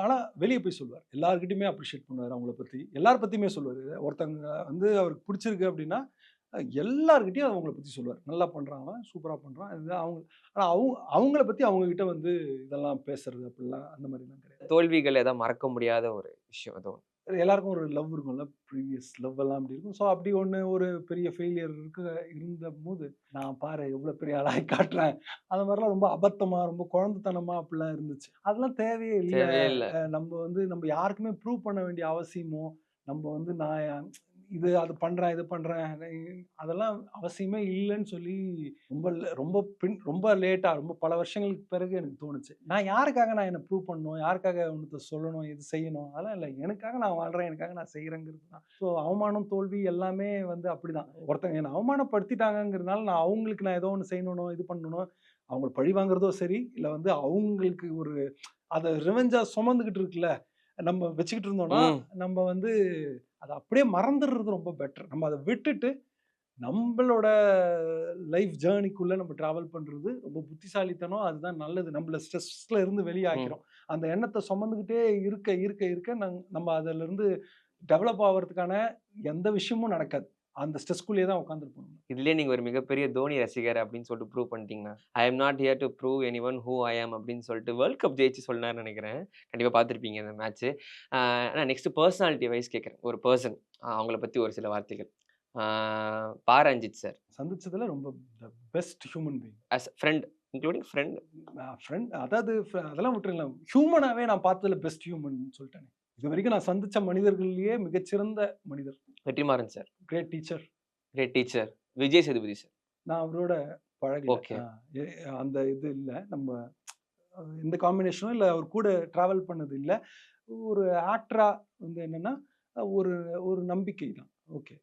ஆனா வெளியே போய் சொல்லுவார், எல்லார்கிட்டயுமே அப்ரிஷியேட் பண்ணுவார் அவங்கள பத்தி, எல்லார் பத்தியுமே சொல்லுவார். ஒருத்தங்க வந்து அவருக்கு பிடிச்சிருக்கு அப்படின்னா எல்லார்கிட்டயும் அவங்கள பத்தி சொல்லுவார், நல்லா பண்றாங்க, சூப்பரா பண்றான். இது அவங்க ஆனா அவங்கள பத்தி அவங்க கிட்ட வந்து இதெல்லாம் பேசுறது அப்படிலாம் அந்த மாதிரிலாம் கிடையாது. தோல்விகள் ஏதாவது மறக்க முடியாத ஒரு விஷயம் அது ஒண்ணு. எல்லாருக்கும் ஒரு லவ் இருக்கும்ல, ப்ரீவியஸ் லவ் எல்லாம் அப்படி இருக்கும். ஸோ அப்படி ஒண்ணு ஒரு பெரிய ஃபெயிலியர் இருந்தபோது, நான் பாரு எவ்வளோ பெரிய ஆளாகி காட்டுறேன். அந்த மாதிரிலாம் ரொம்ப அபத்தமா, ரொம்ப குழந்தைத்தனமா அப்படிலாம் இருந்துச்சு. அதெல்லாம் தேவையே இல்ல. தேவையே இல்ல. நம்ம வந்து நம்ம யாருக்குமே ப்ரூவ் பண்ண வேண்டிய அவசியமோ, நம்ம வந்து நான் இது அது பண்றேன், இது பண்றேன், அதெல்லாம் அவசியமே இல்லன்னு சொல்லி ரொம்ப லேட்டா, ரொம்ப பல வருஷங்களுக்கு பிறகு எனக்கு தோணுச்சு. நான் யாருக்காக நான் என்ன ப்ரூவ் பண்ணணும்? யாருக்காக ஒண்ணத்த சொல்லணும்? இது செய்யணும்? அதெல்லாம் இல்ல. எனக்காக நான் வாழ்றேன். எனக்காக நான் செய்றேங்கிறது தான். ஸோ அவமானம், தோல்வி எல்லாமே வந்து அப்படிதான். ஒருத்தங்க என்ன அவமானப்படுத்திட்டாங்கங்கிறதுனால நான் அவங்களுக்கு நான் ஏதோ ஒண்ணு செய்யணும், இது பண்ணணும். அவங்கள பழி வாங்குறதோ சரி, இல்ல வந்து அவங்களுக்கு ஒரு அத ரிவெஞ்சா சுமந்துகிட்டு இருக்குல்ல, நம்ம வச்சுக்கிட்டு இருந்தோம்னா, ம். நம்ம வந்து அத அப்படியே மறந்துடுறது ரொம்ப பெட்டர். நம்ம அத விட்டுட்டு, நம்பளோட லைஃப் ஜர்னிக்குள்ள நம்ம டிராவல் பண்றது ரொம்ப புத்திசாலித்தனம். அதுதான் நல்லது. நம்மள ஸ்ட்ரெஸ்ல இருந்து வெளிய ம். ஆக்கிரும். அந்த எண்ணத்த சுமந்துகிட்டே இருக்க நம்ம அதிலிருந்து டெவலப் ஆவறதுக்கான எந்த விஷயமும் நடக்காது. அந்த ஸ்ட்ரெஸ்க்குள்ளேயே தான் உட்கார்ந்திருப்போம் நம்ம. இதுலயே நீங்க ஒரு மிகப்பெரிய தோனி ரசிகர் அப்படின்னு சொல்லிட்டு ப்ரூவ் பண்ணிட்டீங்கண்ணா. I am not here to prove anyone who I am அப்படின்னு சொல்லிட்டு வேர்ல்ட் கப் ஜெயிச்சு சொன்னாருன்னு நினைக்கிறேன். கண்டிப்பா பார்த்திருப்பீங்க இந்த மேட்ச். ஆனா நெக்ஸ்ட் பர்சனாலிட்டி வைஸ் கேட்கிறேன். ஒரு பெர்சன் அவங்கள பத்தி ஒரு சில வார்த்தைகள். ஆ ரஞ்சித் சார். சந்திச்சதுல ரொம்ப best human being. As friend including friend. Friend அதாவது அதெல்லாம் விட்டுருங்களேன். ஹியூமனாவே நான் பார்த்ததுல பெஸ்ட் ஹியூமன் சொல்லிட்டேனே. இதுவரைக்கும் நான் சந்திச்ச மனிதர்கள்லயே மிகச்சிறந்த மனிதர். Vetrimaaran sir. Great teacher. Great teacher. Vijay Sethupathi sir. நான் அவரோட பழகல. ஓகே. அந்த இது இல்ல. நம்ம எந்த காம்பினேஷனும் இல்ல. அவர் கூட டிராவல் பண்ணது இல்ல. ஒரு ஆக்டரா வந்து என்னன்னா, ஒரு ஒரு நம்பிக்கை தான். ஓகே.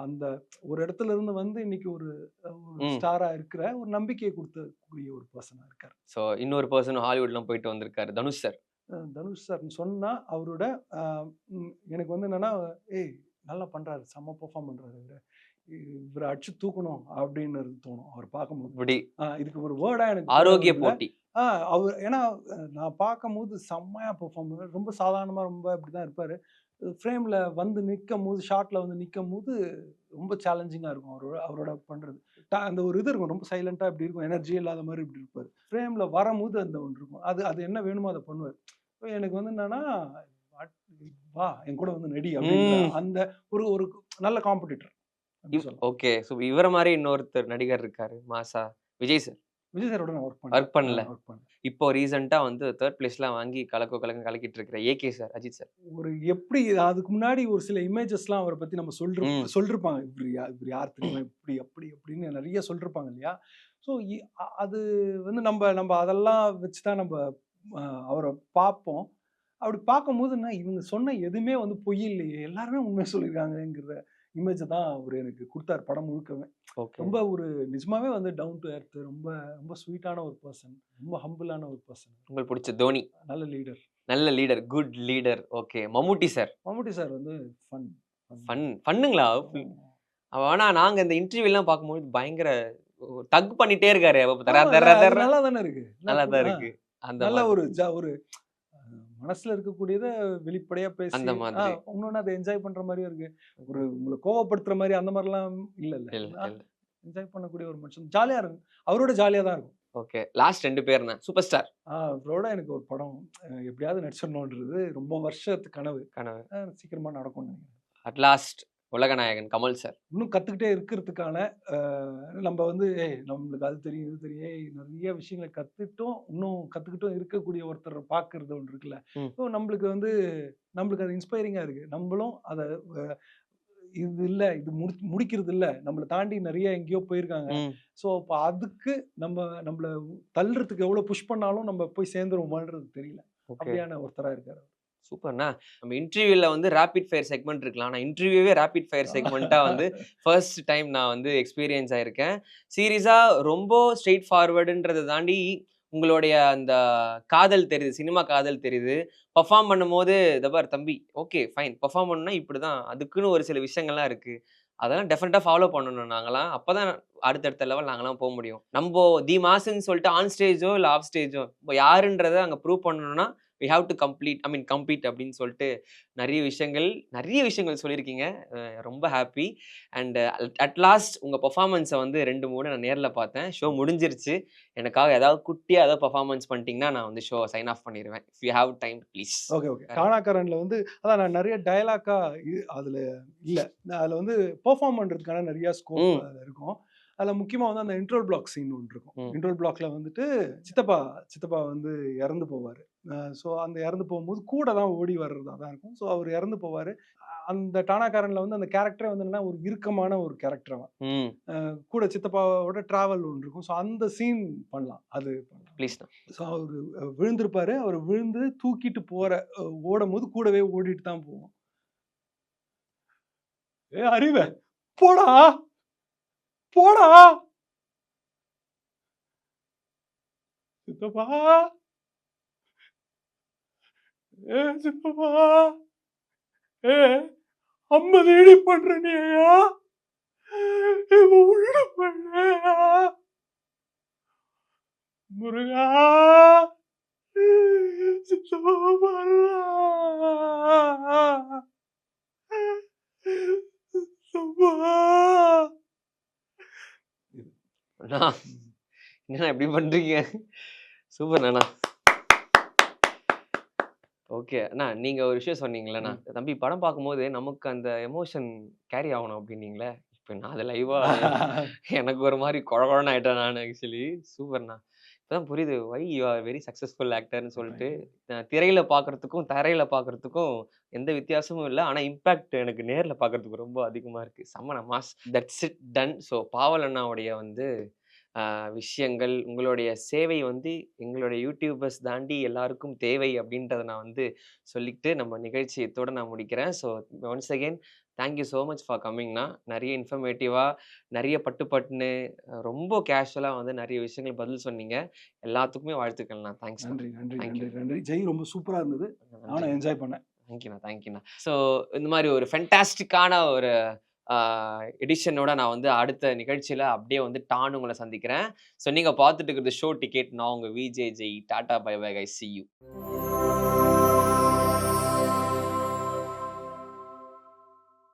அந்த ஒரு இடத்துல இருந்து வந்து இன்னைக்கு ஒரு ஒரு ம். ஸ்டாரா இருக்கிற ஒரு நம்பிக்கைய குடுக்கக்கூடிய ஒரு பெர்சனா இருக்காரு. ஸோ இன்னொரு பர்சன் ஹாலிவுட்லாம் போயிட்டு வந்திருக்காரு. தனுஷ் சார். தனுஷ் சார்ன்னு சொன்னா அவரோட அ எனக்கு வந்து என்னன்னா, ஏய் நல்லா பண்றாரு. செம்ம பெர்ஃபார்ம் பண்றாரு இவரு. இவர அடிச்சு தூக்கணும் அப்படின்னு தோணும். அவர பார்க்கும்போது. இப்படி இதுக்கு ஒரு வேர்டா எனக்கு ஆரோக்கிய தெரியல. போட்டி. அவர் ஏன்னா நான் பார்க்கும்போது செம்மையா பெர்ஃபார்ம் பண்ணுவாரு. ரொம்ப சாதாரணமா ரொம்ப இப்படிதான் இருப்பாரு. ஃப்ரேம்ல வந்து நிக்கும்போது, ஷாட்ல வந்து நிக்கும்போது ரொம்ப சேலஞ்சிங்கா இருக்கும். அவரோட பண்றது. அந்த ஒரு இது இருக்கும். ரொம்ப சைலன்ட்டா இப்படி இருக்கும். எனர்ஜியே இல்லாத மாரி இப்படி இருப்பாரு. ஃப்ரேம்ல வரம்போது அந்த ஒண்ணு இருக்கும். அது அது என்ன வேணுமோ அத பண்ணுவாரு. எனக்கு வந்து என்னன்னா, வாட் வா என் கூட வந்து நடி அப்படின்ற ம். அந்த ஒரு ஒரு நல்ல காம்படிட்டர் அப்படி சொல்லலாம். ஓகே. ஸோ இவர மாரி இன்னொருத்தர் நடிகர் இருக்காரு. மாஸா. விஜய் சார். விஜய் சாரோட நான் ஒர்க் ஒர்க் பண்ணல. பண்ணேன். ஒர்க் பண்ணேன். இப்போ ரீசென்ட்டா வந்து 3 பிளேஸ்லாம் வாங்கி கலக்கோ கலக்குன்னு கலக்கிட்டு இருக்கிற ஏகே சார், அஜித் சார். ஒரு எப்படி அதுக்கு முன்னாடி ஒரு சில இமேஜஸ்லாம் அவர பத்தி நம்ம ம். சொல்லிருப்பாங்க. இவரு யார் தெரியுமா? இப்படி, அப்படி, அப்படின்னு நெறைய சொல்லிருப்பாங்க இல்லையா? ஸோ அது வந்து நம்ப அதெல்லாம் வச்சு தான் நம்ப அ அவர பார்ப்போம். அப்படி பார்க்கும்போது இவங்க சொன்ன எதுவுமே வந்து பொய் இல்லையே! எல்லாருமே உண்மைய சொல்லியிருக்காங்கங்கிற இமேஜ தான் அவரு எனக்கு குடுத்தாரு படம் முழுக்கவே. ஓகே. ரொம்ப ஒரு நிஜமாவே வந்து டவுன் டூ எர்த் ரொம்ப ரொம்ப ஸ்வீட்டான ஒரு பெர்சன். ரொம்ப ஹம்பிளான ஒரு பெர்சன். உங்களுக்கு புடிச்ச தோனி. நல்ல லீடர். நல்ல லீடர். Good leader. ஓகே. மம்முட்டி சார். மம்முட்டி சார் வந்து ஃபன். ஃபன்னுங்களா? ஆனா நாங்க இந்த இன்டர்வியூலாம் பார்க்கும்போது பயங்கர தக் பண்ணிட்டே இருக்காரு. தர ஆமால்ல. தர அது தர நல்லா தானே இருக்கு. நல்லா தான் இருக்கு. அந்த நல்ல மாதிரி. ஒரு மனசுல இருக்கக்கூடியத வெளிப்படையா பேசி, அந்த மாதிரி. இன்னொன்னு அத என்ஜாய் பண்ற மாரியும் இருக்கு. உங்கள கோவப்படுத்துற மாரி அந்த மாரிலாம் இல்லல்ல. இல்ல, இல்ல. என்ஜாய் பண்ணக்கூடிய ஒரு மனுஷன். ஜாலியா இருக்கும். அவரோட ஜாலியா தான் இருக்கும். ஓகே. லாஸ்ட் 2 பேர்ண்ணா. Super star. அவரோட எனக்கு ஒரு படம் எப்படியாவது நடிச்சிடணும்ன்றது ரொம்ப வருஷத்து கனவு. கனவு. சீக்கிரமா நடக்கும்னு நினைக்கிறேன். At last Ulaganayagan Kamal sir. இன்னும் கத்துக்கிட்டே இருக்கிறதுக்கான நம்ம வந்து நம்மளுக்கு அது தெரியும், இது தெரியும். நெறைய விஷயங்கள கத்துட்டும், இன்னும் கத்துக்கிட்டும் இருக்கக்கூடிய ஒருத்தர பார்க்கிறது ஒண்ணு இருக்குல்ல. ம். ஸோ நம்மளுக்கு அது இன்ஸ்பைரிங்கா இருக்கு. நம்மளும் அத இது இல்ல, இது முடிக்கிறது இல்ல. நம்மள தாண்டி நெறைய எங்கேயோ போயிருக்காங்க. ம். ஸோ அப்ப அதுக்கு நம்மள தள்ளுறதுக்கு எவ்வளோ புஷ் பண்ணாலும் நம்ம போய் சேர்ந்துருவோமான்றது தெரியல. ஓகே. அப்படியான ஒருத்தரா இருக்காரு. சூப்பர்ண்ணா. நம்ம இன்டர்வியூல வந்து ராபிட் ஃபயர் செக்மெண்ட் இருக்கலாம். ஆனா இன்டர்வியூவே ராபிட் ஃபயர் செக்மெண்ட்டா வந்து ஃபர்ஸ்ட் டைம் நான் வந்து எக்ஸ்பீரியன்ஸ் ஆயிருக்கேன். சீரியஸா ரொம்ப ஸ்ட்ரெய்ட் ஃபார்வர்டுன்றத தாண்டி உங்களுடைய அந்த காதல் தெரியுது, சினிமா காதல் தெரியுது. பெர்ஃபார்ம் பண்ணும்போது "இத பாரு தம்பி, ஓகே ஃபைன். பெர்ஃபார்ம் பண்ணணும்னா இப்படிதான். அதுக்குன்னு ஒரு சில விஷயங்கள்லாம் இருக்கு. அதெல்லாம் டெஃபினட்டா ஃபாலோ பண்ணணும் நாங்கலாம். அப்பதான் அடுத்தடுத்த லெவல் நாங்கலாம் போ முடியும். நம்போ தி மாஸ்ன்னு சொல்லிட்டு ஆன் ஸ்டேஜோ, இல்ல ஆஃப் ஸ்டேஜோ யாருன்றத அங்க ப்ரூவ் பண்ணணும்னா, வி ஹேவ் டூ கம்பீட் அப்படின்னு சொல்லிட்டு நெறைய விஷயங்கள் சொல்லியிருக்கீங்க. ரொம்ப ஹாப்பி. அண்ட் அட் லாஸ்ட் உங்க பெர்ஃபார்மன்ஸ வந்து 2, 3 நான் நேர்ல பார்த்தேன். ஷோ முடிஞ்சிருச்சு. எனக்காக ஏதாவது குட்டியா ஏதாவது பெர்ஃபார்மன்ஸ் பண்ணிட்டீங்கன்னா, நான் வந்து ஷோவ சைன் ஆஃப் பண்ணிருவேன். If you have time please. Okay. கானாக்காரன்ல வந்து அதான் நான் நெறைய டயலாக்கா அதுல இல்ல. அதுல வந்து பெர்ஃபார்ம் பண்றதுக்கான நெறைய ஸ்கோப் ம். அதுல இருக்கும். அதுல முக்கியமா வந்து அந்த இன்ட்ரோ பிளாக் சீன் ஒண்ணு இருக்கும். ம். இன்ட்ரோ பிளாக்ல வந்துட்டு சித்தப்பா வந்து இறந்து போவாரு. ஸோ அந்த இறந்து போகும்போது கூட தான் ஓடி வர்றதா தான் இருக்கும். ஸோ அவரு இறந்து போவாரு. அந்த டானாக்காரன்ல வந்து அந்த கேரக்டரே வந்து என்னன்னா ஒரு இறுக்கமான ஒரு கேரக்டர் அவன். ம். கூட சித்தப்பாவோட டிராவல் ஒண்ணு இருக்கும். ஸோ அந்த சீன் பண்ணலாம். அது பண்ணலாம். ப்ளீஸ்ண்ணா. ஸோ அவரு விழுந்திருப்பாரு. அவரு விழுந்து தூக்கிட்டு ஓடும்போது கூடவே ஓடிட்டு தான் போவோம். "ஏய் அறிவு, போடா! போடா! சித்தப்பா! சித்தப்பா! ஏய் 50 அடி பண்ற நீயா? உள்ள பண்ணயா? முருகா! சித்தப்பா பார்றா! சித்தப்பா!" அண்ணா, என்னண்ணா இப்படி பண்றீங்க? சூப்பர் அண்ணா. ஓகே. அண்ணா நீங்க ஒரு விஷயம் சொன்னீங்கல்லண்ணா, தம்பி படம் பார்க்கும்போது நமக்கு அந்த எமோஷன் கேரி ஆகணும் அப்டின்னீங்கல்ல. இப்ப நான் அத லைவா எனக்கு ஒரு மாரி கொழன்னு ஆயிட்டேன் நானு ஆக்சுவலி. சூப்பர்ண்ணா. இப்பதான் புரியுது why you are very successful ஆக்டர்ன்னு சொல்லிட்டு. திரையில பார்க்கறதுக்கும், தரையில பார்க்கறதுக்கும் எந்த வித்தியாசமும் இல்ல. ஆனா இம்பாக்ட் எனக்கு நேர்ல பார்க்கறதுக்கு ரொம்ப அதிகமா இருக்கு. செம்ம mass. That's it done. So Pavel அண்ணாவுடைய வந்து விஷயங்கள், உங்களுடைய சேவை வந்து எங்களுடைய யூடியூபர்ஸ் தாண்டி எல்லாருக்கும் தேவை அப்படின்றத நான் வந்து சொல்லிக்கிட்டு நம்ம நிகழ்ச்சி இத்தோட நான் முடிக்கிறேன். So once again thank you so much for கம்மிங்ண்ணா. நெறைய இன்ஃபர்மேட்டிவா, நெறைய பட்டுன்னு ரொம்ப கேஷுவலா வந்து நெறைய விஷயங்கள் பதில் சொன்னீங்க. எல்லாத்துக்குமே வாழ்த்துக்கள்ண்ணா. தேங்க்ஸ்ண்ணா. நன்றி. ஜெய் ரொம்ப சூப்பரா இருந்தது. நானும் என்ஜாய் பண்ணேன். தேங்க்யூண்ணா. ஸோ இந்த மாரி ஒரு ஃபென்டாஸ்டிக்கான ஒரு எடிஷனோட நான் வந்து அடுத்த நிகழ்ச்சியில அப்படியே வந்து டான்னு உங்கள சந்திக்கிறேன். ஸோ நீங்க பார்த்துட்டு இருக்கிறது ஷோ டிக்கெட். நான் உங்க VJ Jay. Tata bye bye guys. See you.